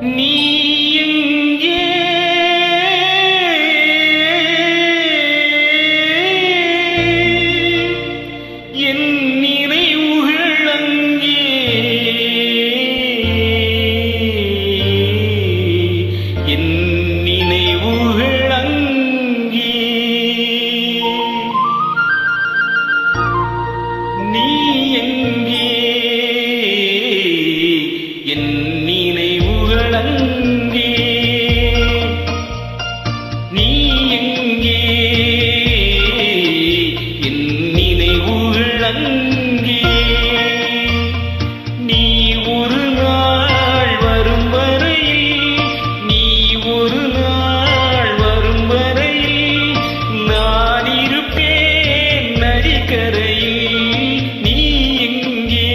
நீ எங்கே என் நினைவுகள் அங்கே என் நினைவுகள் அங்கே நீ எங்கே என் நினைவுகள் அங்கே நீ எங்கே என் நினைவுகள் அங்கே நீ ஒரு நாள் வரும் வரையில் நீ ஒரு நாள் வரும் வரையில் நான் இருப்பேன் நதிக்கரையில் நீ எங்கே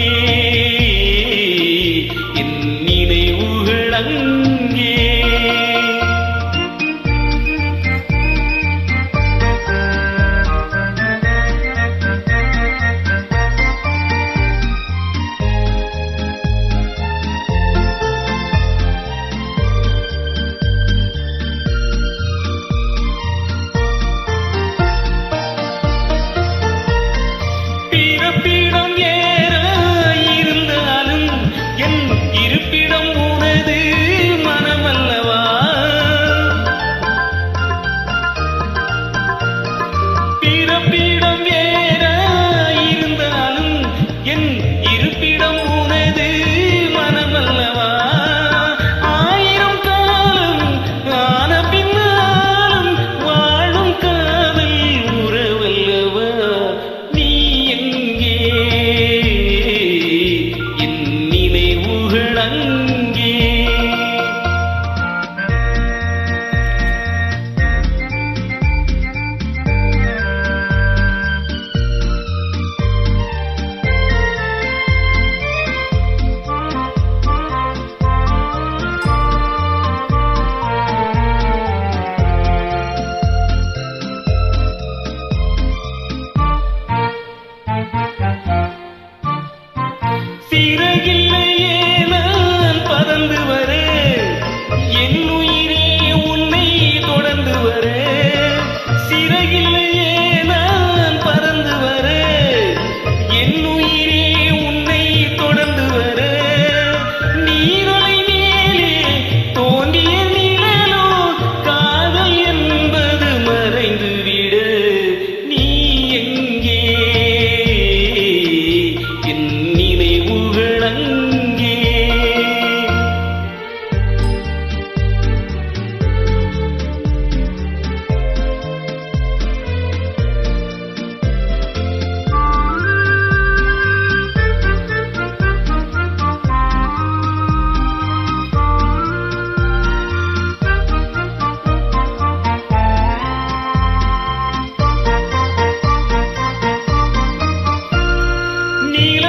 என் நினைவுகள் அங்கே பிறப்பிடம் ஏற இருந்தாலும் என் இருப்பிடம் உனது மனமல்லவா பிறப்பிடம் ஏற இருந்தாலும் என் இருப்பிடம் உனது மனமல்லவா ஆயிரம் காலம் ஆன பின்னாலும் வாழும் காதல் உறவல்லவா நீ எங்கே என் நினைவுகள் அங்கே சிறகில்லையே நான் பறந்து வர என் உயிரே உன்னை தொடர்ந்து வர சிறகில்லையே நான் பறந்து வர என் உயிரே உன்னை தொடர்ந்து வர நீரலை மேலே தோன்றிய நிழலோ காதல் என்பது மறைந்து விட நீ எங்கே என் நினைவுகள் அங்கே நீல